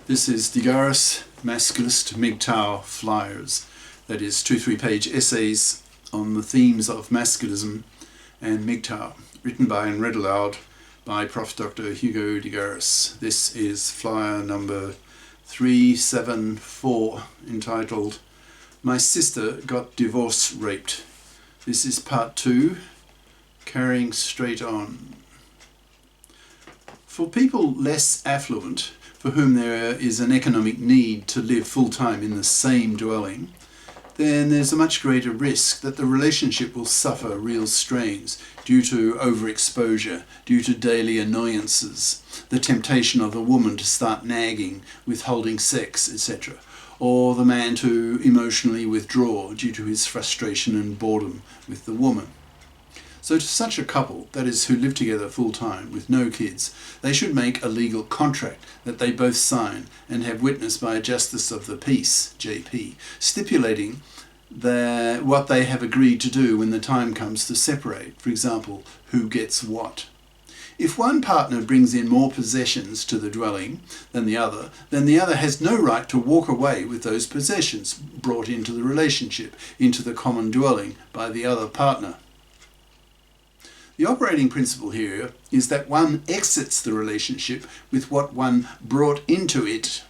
This is the GARIS Masculist MGTOW flyers, that is 2 3-page essays on the themes of masculism and MGTOW, written by and read aloud by Prof. Dr. Hugo de Garis. This is flyer number 374, entitled My Sister Got Divorce Raped. This is part 2, carrying straight on. For people less affluent, for whom there is an economic need to live full-time in the same dwelling, then there's a much greater risk that the relationship will suffer real strains due to overexposure, due to daily annoyances, the temptation of the woman to start nagging, withholding sex, etc., or the man to emotionally withdraw due to his frustration and boredom with the woman. So to such a couple, that is, who live together full-time with no kids, they should make a legal contract that they both sign and have witnessed by a Justice of the Peace, JP, stipulating what they have agreed to do when the time comes to separate, for example, who gets what. If one partner brings in more possessions to the dwelling than the other, then the other has no right to walk away with those possessions brought into the relationship, into the common dwelling by the other partner. The operating principle here is that one exits the relationship with what one brought into it.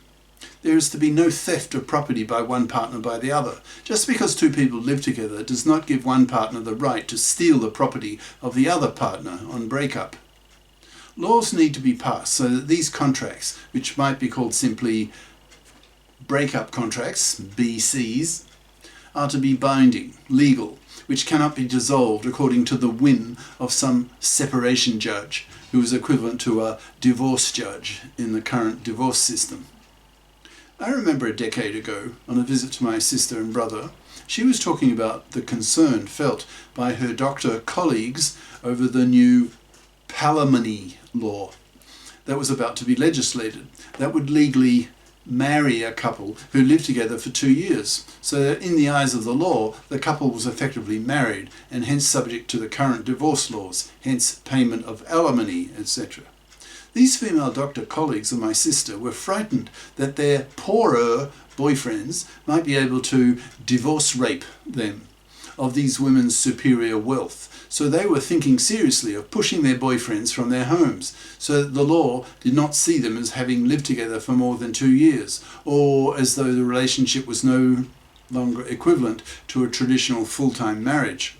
There is to be no theft of property by one partner by the other. Just because two people live together does not give one partner the right to steal the property of the other partner on breakup. Laws need to be passed so that these contracts, which might be called simply breakup contracts, BCs, are to be binding, legal, which cannot be dissolved according to the whim of some separation judge who is equivalent to a divorce judge in the current divorce system. I remember a decade ago, on a visit to my sister and brother, she was talking about the concern felt by her doctor colleagues over the new palimony law that was about to be legislated, that would legally marry a couple who lived together for 2 years, so that in the eyes of the law the couple was effectively married and hence subject to the current divorce laws, hence payment of alimony, etc. These female doctor colleagues of my sister were frightened that their poorer boyfriends might be able to divorce rape them of these women's superior wealth. So they were thinking seriously of pushing their boyfriends from their homes, so that the law did not see them as having lived together for more than 2 years, or as though the relationship was no longer equivalent to a traditional full-time marriage.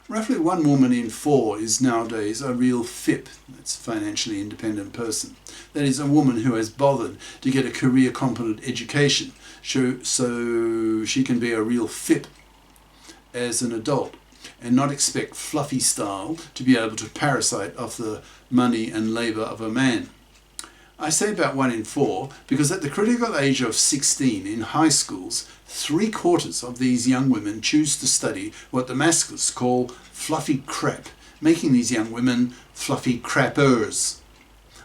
Roughly 1 woman in 4 is nowadays a real FIP, that's financially independent person. That is, a woman who has bothered to get a career-competent education, so she can be a real FIP as an adult, and not expect fluffy style to be able to parasite off the money and labour of a man. I say about 1 in 4 because at the critical age of 16 in high schools, 3/4 of these young women choose to study what the masculists call fluffy crap, making these young women fluffy crappers.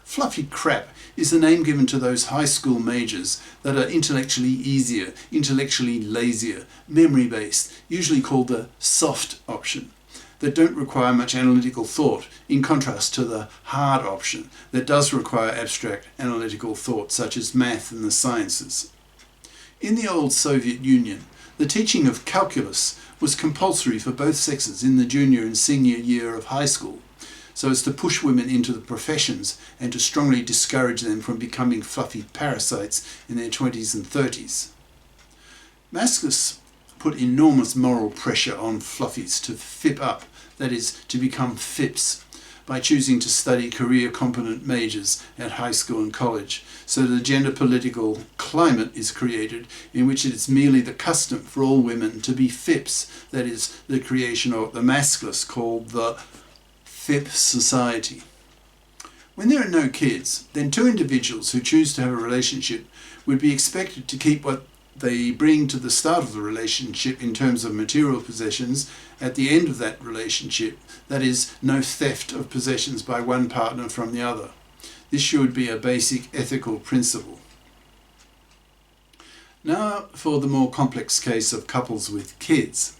Fluffy crap is the name given to those high school majors that are intellectually easier, intellectually lazier, memory-based, usually called the soft option, that don't require much analytical thought, in contrast to the hard option that does require abstract analytical thought, such as math and the sciences. In the old Soviet Union, the teaching of calculus was compulsory for both sexes in the junior and senior year of high school, so as to push women into the professions and to strongly discourage them from becoming fluffy parasites in their 20s and 30s. Masculists put enormous moral pressure on fluffies to FIP up, that is, to become FIPs, by choosing to study career-competent majors at high school and college, so the gender political climate is created in which it is merely the custom for all women to be FIPs, that is, the creation of what the masculists call the FIP society. When there are no kids, then 2 individuals who choose to have a relationship would be expected to keep what they bring to the start of the relationship in terms of material possessions at the end of that relationship, that is, no theft of possessions by one partner from the other. This should be a basic ethical principle. Now for the more complex case of couples with kids.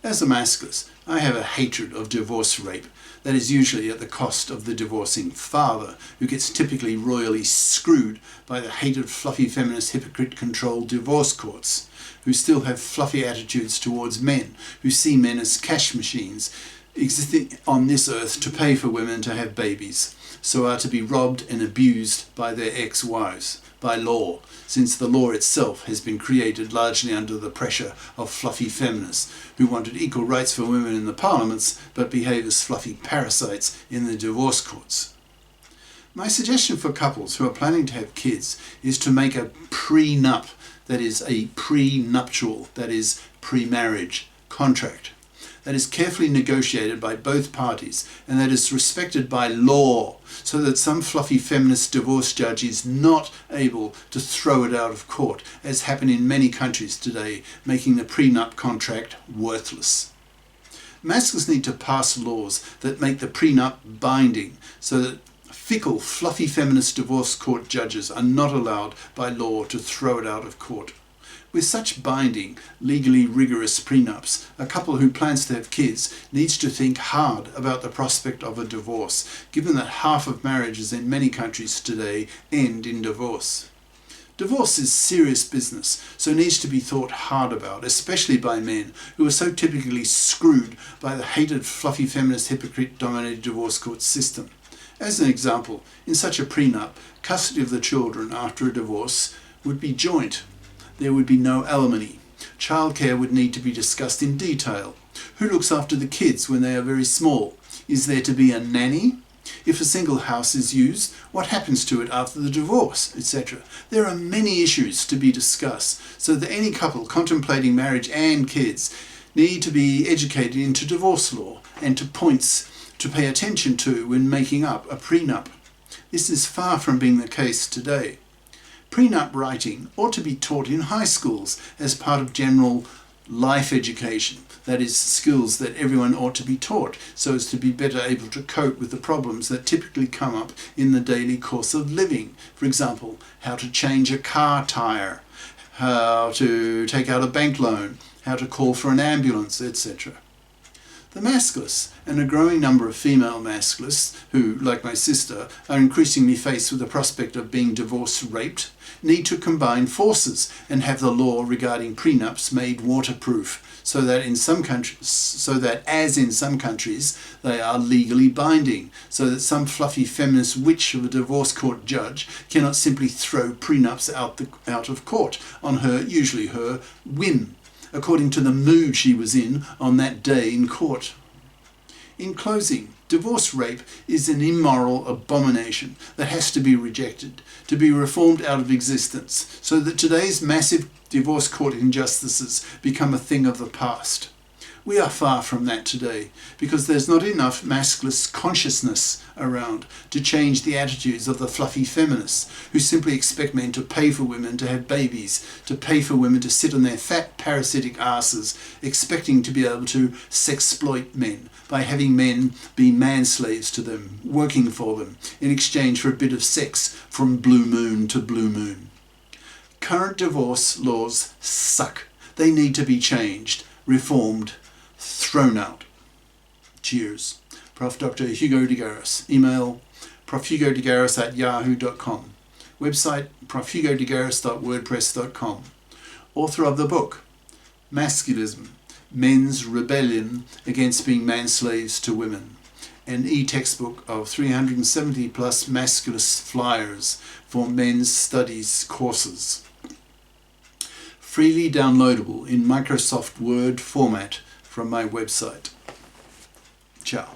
As a masculist, I have a hatred of divorce rape that is usually at the cost of the divorcing father, who gets typically royally screwed by the hated fluffy feminist hypocrite-controlled divorce courts, who still have fluffy attitudes towards men, who see men as cash machines existing on this earth to pay for women to have babies, so are to be robbed and abused by their ex-wives, by law, since the law itself has been created largely under the pressure of fluffy feminists who wanted equal rights for women in the parliaments but behave as fluffy parasites in the divorce courts. My suggestion for couples who are planning to have kids is to make a prenup, that is a prenuptial, that is pre-marriage contract, that is carefully negotiated by both parties and that is respected by law, so that some fluffy feminist divorce judge is not able to throw it out of court, as happen in many countries today, making the prenup contract worthless. Masculists need to pass laws that make the prenup binding, so that fickle, fluffy feminist divorce court judges are not allowed by law to throw it out of court. With such binding, legally rigorous prenups, a couple who plans to have kids needs to think hard about the prospect of a divorce, given that half of marriages in many countries today end in divorce. Divorce is serious business, so needs to be thought hard about, especially by men who are so typically screwed by the hated fluffy feminist hypocrite-dominated divorce court system. As an example, in such a prenup, custody of the children after a divorce would be joint. There would be no alimony. Childcare would need to be discussed in detail. Who looks after the kids when they are very small? Is there to be a nanny? If a single house is used, what happens to it after the divorce, etc.? There are many issues to be discussed, so that any couple contemplating marriage and kids need to be educated into divorce law and to points to pay attention to when making up a prenup. This is far from being the case today. Prenup writing ought to be taught in high schools as part of general life education, that is, skills that everyone ought to be taught so as to be better able to cope with the problems that typically come up in the daily course of living. For example, how to change a car tyre, how to take out a bank loan, how to call for an ambulance, etc. The masculists, and a growing number of female masculists who, like my sister, are increasingly faced with the prospect of being divorce raped, need to combine forces and have the law regarding prenups made waterproof, so that as in some countries they are legally binding, so that some fluffy feminist witch of a divorce court judge cannot simply throw prenups out of court on her, usually her, whim, according to the mood she was in on that day in court. In closing, divorce rape is an immoral abomination that has to be rejected, to be reformed out of existence, so that today's massive divorce court injustices become a thing of the past. We are far from that today, because there's not enough masculist consciousness around to change the attitudes of the fluffy feminists who simply expect men to pay for women to have babies, to pay for women to sit on their fat parasitic asses, expecting to be able to sexploit men by having men be man-slaves to them, working for them, in exchange for a bit of sex from blue moon to blue moon. Current divorce laws suck. They need to be changed, reformed, thrown out. Cheers. Prof. Dr. Hugo de Garis. Email profhugodegaris@yahoo.com. Website profhugodegaris.wordpress.com. Author of the book Masculism, Men's Rebellion Against Being Man-Slaves to Women. An e-textbook of 370 plus masculist flyers for men's studies courses. Freely downloadable in Microsoft Word format from my website. Ciao.